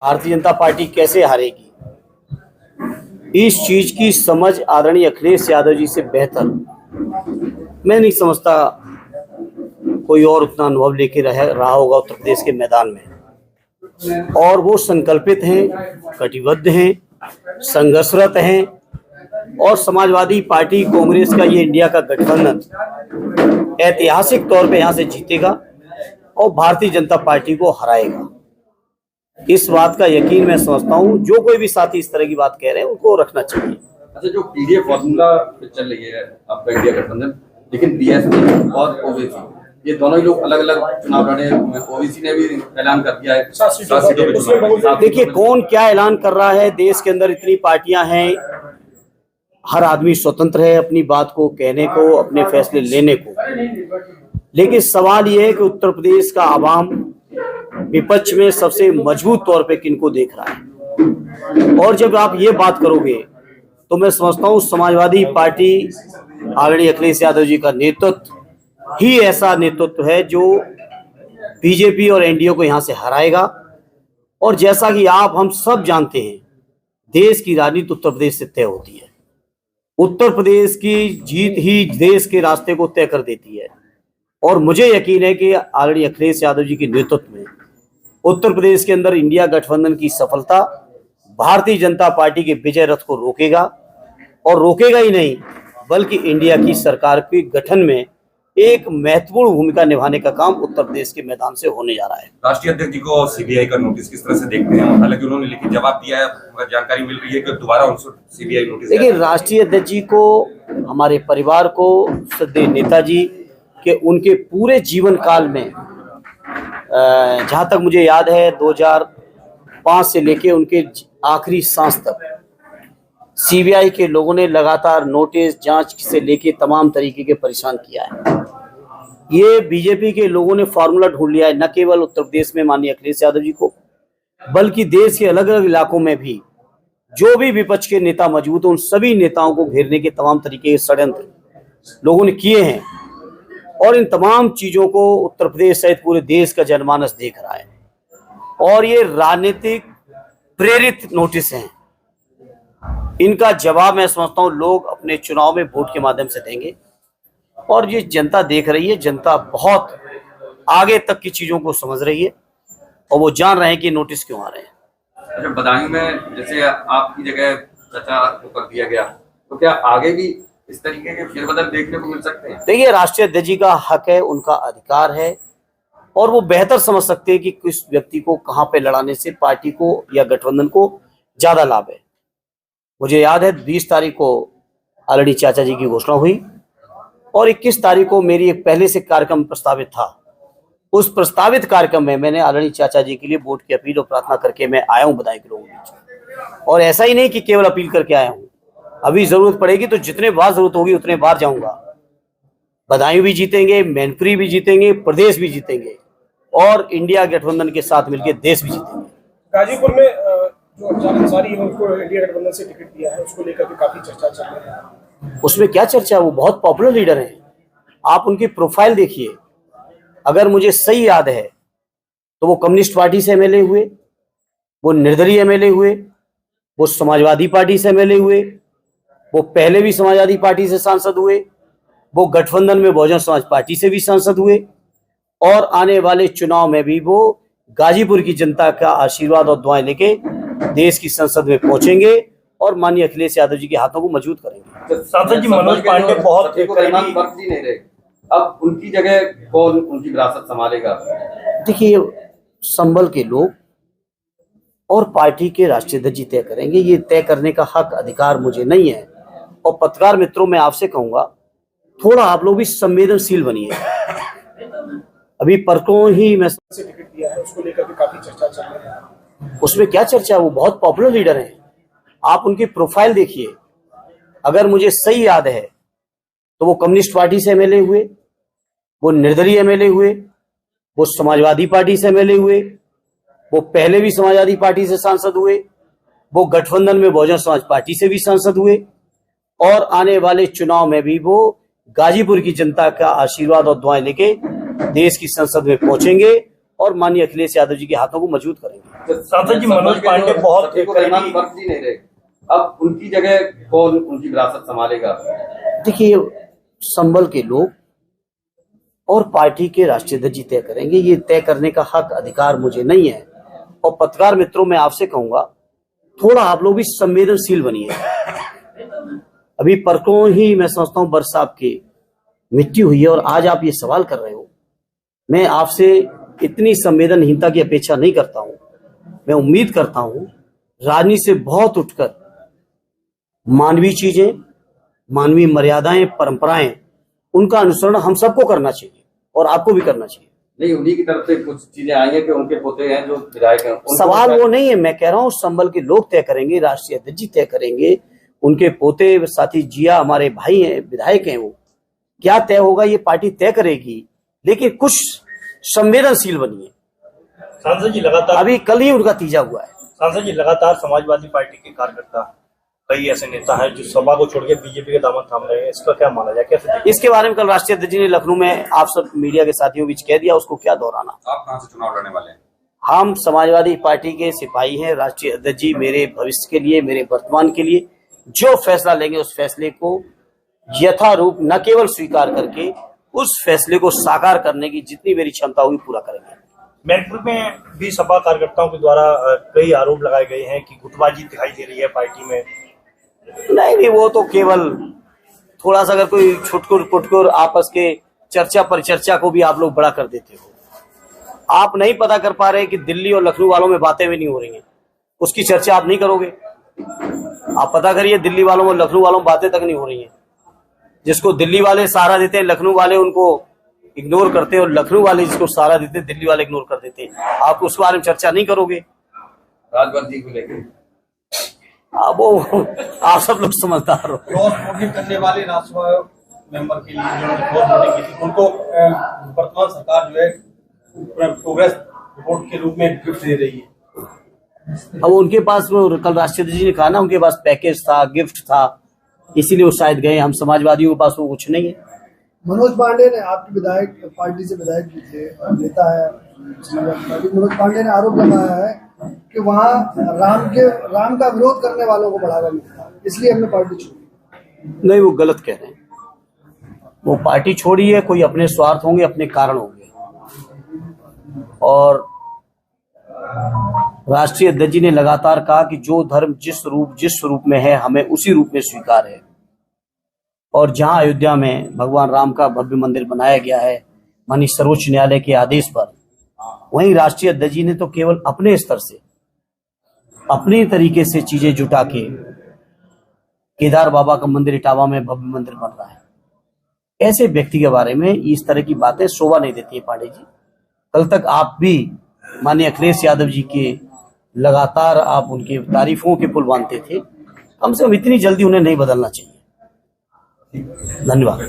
Bharatiya Janata party कैसे हारेगी, इस चीज की समझ आदरणीय अखिलेश यादव जी से बेहतर मैं नहीं समझता कोई और उतना अनुभव लेके रहा होगा उत्तर प्रदेश के मैदान में। और वो संकल्पित हैं, कटिबद्ध हैं, संघर्षरत हैं और समाजवादी पार्टी कांग्रेस का ये इंडिया का गठबंधन ऐतिहासिक तौर पे यहाँ से जीतेगा और भारतीय जनता पार्टी को हराएगा। इस बात का यकीन मैं समझता हूँ। जो कोई भी साथी इस तरह की बात कह रहे हैं उनको रखना चाहिए। अच्छा, जो पीडीएफ फॉर्मूला चल रही है आपका इंडिया गठबंधन, लेकिन बीएसपी और ओवैसी ये दोनों ही लोग अलग अलग चुनाव लड़े। ओवैसी ने भी ऐलान कर दिया है 7 सीटों पे चुनाव। देखिए कौन क्या ऐलान कर रहा है। देश के अंदर इतनी पार्टियां हैं, हर आदमी स्वतंत्र है अपनी बात को कहने को, अपने फैसले लेने को। लेकिन सवाल यह है कि उत्तर प्रदेश का आवाम विपक्ष में सबसे मजबूत तौर पे किनको देख रहा है। और जब आप ये बात करोगे तो मैं समझता हूँ समाजवादी पार्टी आदरणीय अखिलेश यादव जी का नेतृत्व ही ऐसा नेतृत्व है जो बीजेपी और एनडीए को यहाँ से हराएगा। और जैसा कि आप हम सब जानते हैं, देश की राजनीति उत्तर प्रदेश से तय होती है। उत्तर प्रदेश की जीत ही देश के रास्ते को तय कर देती है। और मुझे यकीन है कि आदरणीय अखिलेश यादव जी के नेतृत्व में उत्तर प्रदेश के अंदर इंडिया गठबंधन की सफलता भारतीय जनता पार्टी के विजय रथ को रोकेगा। और रोकेगा ही नहीं बल्कि इंडिया की सरकार के गठन में एक महत्वपूर्ण भूमिका निभाने का काम उत्तर प्रदेश के मैदान से होने जा रहा है। राष्ट्रीय अध्यक्ष जी को सीबीआई का नोटिस किस तरह से देखते हैं? हालांकि उन्होंने लिखित जवाब दिया है, मगर जानकारी मिल रही है कि दोबारा उनको सीबीआई नोटिस। देखिए, राष्ट्रीय अध्यक्ष जी को, हमारे परिवार को, श्रद्धेय नेताजी के उनके पूरे जीवन काल में जहां तक मुझे याद है 2005 से लेके उनके आखिरी सांस तक सीबीआई के लोगों ने लगातार नोटिस, जांच से लेके तमाम तरीके के परेशान किया है। ये बीजेपी के लोगों ने फार्मूला ढूंढ लिया है, न केवल उत्तर प्रदेश में माननीय अखिलेश यादव जी को, बल्कि देश के अलग अलग इलाकों में भी जो भी विपक्ष के नेता मौजूद हैं उन सभी नेताओं को घेरने के तमाम तरीके के षड्यंत्र लोगों ने किए हैं। और इन तमाम चीजों को उत्तर प्रदेश सहित पूरे देश का जनमानस देख रहा है। और ये राजनीतिक प्रेरित नोटिस हैं। इनका जवाब मैं समझता हूँ लोग अपने चुनाव में वोट के माध्यम से देंगे। और ये जनता देख रही है, जनता बहुत आगे तक की चीजों को समझ रही है और वो जान रहे हैं कि नोटिस क्यों आ रहे हैं। अच्छा, बदायूं में जैसे आपकी जगह चर्चा को कर दिया गया, तो क्या आगे भी इस तरीके के फेरबदल देखने को मिल सकते हैं? देखिए, राष्ट्रीय अध्यक्ष जी का हक है, उनका अधिकार है और वो बेहतर समझ सकते हैं कि किस व्यक्ति को कहां पे लड़ाने से पार्टी को या गठबंधन को ज्यादा लाभ है। मुझे याद है 20 तारीख को आदरणीय चाचा जी की घोषणा हुई और 21 तारीख को मेरी एक पहले से कार्यक्रम प्रस्तावित था। उस प्रस्तावित कार्यक्रम में मैंने आदरणीय चाचा जी के लिए वोट की अपील और प्रार्थना करके मैं आया हूं बदायूं के लोगों के बीच। और ऐसा ही नहीं कि केवल अपील करके आया हूं, अभी जरूरत पड़ेगी तो जितने बार जरूरत होगी उतने बार जाऊंगा। बदायूं भी जीतेंगे, मैनपुरी भी जीतेंगे, प्रदेश भी जीतेंगे और इंडिया गठबंधन के साथ मिलकर देश भी जीतेंगे। गाजीपुर में जो अफजाल अंसारी है उनको इंडिया गठबंधन से टिकट दिया है, उसको लेकर के काफी चर्चा चल रही है। उसमें क्या चर्चा है, वो बहुत पॉपुलर लीडर हैं। आप उनकी प्रोफाइल देखिए। अगर मुझे सही याद है तो वो कम्युनिस्ट पार्टी से एमएलए हुए, वो निर्दलीय एमएलए हुए, वो समाजवादी पार्टी से एमएलए हुए, वो पहले भी समाजवादी पार्टी से सांसद हुए, वो गठबंधन में बहुजन समाज पार्टी से भी सांसद हुए और आने वाले चुनाव में भी वो गाजीपुर की जनता का आशीर्वाद और दुआएं लेके देश की संसद में पहुंचेंगे और माननीय अखिलेश यादव जी के हाथों को मजबूत करेंगे। सांसद जी मनोज पांडे बहुत नहीं रहे, अब उनकी जगह कौन उनकी विरासत संभालेगा? देखिए, संभल के लोग और पार्टी के राष्ट्रीय अध्यक्ष जी तय करेंगे। ये तय करने का हक, अधिकार मुझे नहीं है। और पत्रकार मित्रों, मैं आपसे कहूंगा थोड़ा आप लोग भी संवेदनशील बनिए। अभी परसों ही मैं टिकट दिया है, उसको लेकर के काफी चर्चा चल रही है। उसमें क्या चर्चा है, वो बहुत पॉपुलर लीडर हैं। आप उनकी प्रोफाइल देखिए। अगर मुझे सही याद है तो वो कम्युनिस्ट पार्टी से एमएलए हुए, वो निर्दलीय एमएलए हुए, वो समाजवादी पार्टी से एमएलए हुए, वो पहले भी समाजवादी पार्टी से सांसद हुए, वो गठबंधन में बहुजन समाज पार्टी से भी सांसद हुए और आने वाले चुनाव में भी वो गाजीपुर की जनता का आशीर्वाद और दुआएं लेके देश की संसद में पहुंचेंगे और माननीय अखिलेश यादव जी के हाथों को मजबूत करेंगे। सांसद जी, मनोज पांडे बहुत रहमान फर्क जी नहीं रहे, अब उनकी जगह कौन उनकी विरासत संभालेगा? देखिए, संभल के लोग और पार्टी के राष्ट्रीय अध्यक्ष तय करेंगे, ये तय करने का हक अधिकार मुझे नहीं है। और पत्रकार मित्रों, मैं आपसे कहूंगा, थोड़ा आप लोग भी संवेदनशील बनिए। अभी परसों ही मैं समझता हूं बरस साहब की मृत्यु हुई है और आज आप ये सवाल कर रहे हो। मैं आपसे इतनी संवेदनहीनता की अपेक्षा नहीं करता हूं। मैं उम्मीद करता हूं राजनीति से बहुत उठकर मानवीय चीजें, मानवीय मर्यादाएं, परंपराएं, उनका अनुसरण हम सबको करना चाहिए और आपको भी करना चाहिए। नहीं, उन्हीं की तरफ से कुछ चीजें आई हैं कि उनके पोते हैं जो विधायक हैं। सवाल वो नहीं है, मैं कह रहा हूँ संभल के लोग तय करेंगे, राष्ट्रीय अध्यक्ष जी तय करेंगे, उनके पोते साथी जिया हमारे भाई हैं, विधायक हैं, वो क्या तय होगा ये पार्टी तय करेगी। लेकिन कुछ संवेदनशील बनिए। सांसद जी, लगातार अभी कल ही उनका तीजा हुआ है। सांसद जी, लगातार समाजवादी पार्टी के कार्यकर्ता, कई ऐसे नेता हैं जो सभा को छोड़कर बीजेपी के दामन थाम रहे हैं, इसका क्या माना जाए, कैसे देखिए? इसके बारे में कल राष्ट्रीय अध्यक्ष जी ने लखनऊ में आप सब मीडिया के साथियों बीच कह दिया, उसको क्या दोहराना। आप कहां से चुनाव लड़ने वाले हैं? हम समाजवादी पार्टी के सिपाही हैं। राष्ट्रीय अध्यक्ष जी मेरे भविष्य के लिए, मेरे वर्तमान के लिए जो फैसला लेंगे उस फैसले को यथारूप न केवल स्वीकार करके उस फैसले को साकार करने की जितनी मेरी क्षमता होगी पूरा करेंगे। मैनपुर में भी सपा कार्यकर्ताओं के द्वारा कई आरोप लगाए गए हैं कि गुटबाजी दिखाई दे रही है पार्टी में। नहीं, वो तो केवल थोड़ा सा अगर कोई छुटकुर पुटकुर आपस के चर्चा परिचर्चा को भी आप लोग बड़ा कर देते हो। आप नहीं पता कर पा रहे कि दिल्ली और लखनऊ वालों में बातें भी नहीं हो रही हैं, उसकी चर्चा आप नहीं करोगे। आप पता करिए, दिल्ली वालों और लखनऊ वालों में बातें तक नहीं हो रही हैं। जिसको दिल्ली वाले सहारा देते हैं, लखनऊ वाले उनको इग्नोर करते हैं, और लखनऊ वाले जिसको सहारा देते हैं, दिल्ली वाले इग्नोर कर देते हैं। आप उस बारे में चर्चा नहीं करोगे। राजवंती को लेकर वो आप सब लोग समझदार हो। क्रॉस वोटिंग करने वाले राज्यसभा मेंबर के लिए जिन्होंने क्रॉस वोटिंग की थी, उनको वर्तमान सरकार जो है प्रोग्रेस रिपोर्ट के रूप में गिफ्ट दे रही है। अब उनके पास, वो कल राष्ट्रीय अध्यक्ष जी ने कहा ना, उनके पास पैकेज था, गिफ्ट था, इसीलिए वो शायद गए। हम समाजवादियों के पास वो कुछ नहीं है। मनोज पांडे ने, आपके विधायक पार्टी से विधायक भी थे और नेता है समाजवादी पार्टी, मनोज पांडे ने आरोप लगाया है कि वहाँ राम का विरोध करने वालों को बढ़ावा मिलता है, इसलिए हमने पार्टी छोड़ी। नहीं, वो गलत कह रहे हैं। वो पार्टी छोड़ी है, कोई अपने स्वार्थ होंगे, अपने कारण होंगे। और राष्ट्रीय अध्यक्ष जी ने लगातार कहा कि जो धर्म जिस स्वरूप में है, हमें उसी रूप में स्वीकार है। और जहां अयोध्या में भगवान राम का भव्य मंदिर बनाया गया है माननीय सर्वोच्च न्यायालय के आदेश पर, वहीं राष्ट्रीय अध्यक्ष जी ने तो केवल अपने स्तर से, अपने तरीके से चीजें जुटा के केदार बाबा का मंदिर इटावा में भव्य मंदिर बन रहा है। ऐसे व्यक्ति के बारे में इस तरह की बातें शोभा नहीं देती है पांडे जी। कल तक आप भी माननीय अखिलेश यादव जी के लगातार आप उनके तारीफों के पुल बांधते थे। कम से कम इतनी जल्दी उन्हें नहीं बदलना चाहिए। धन्यवाद।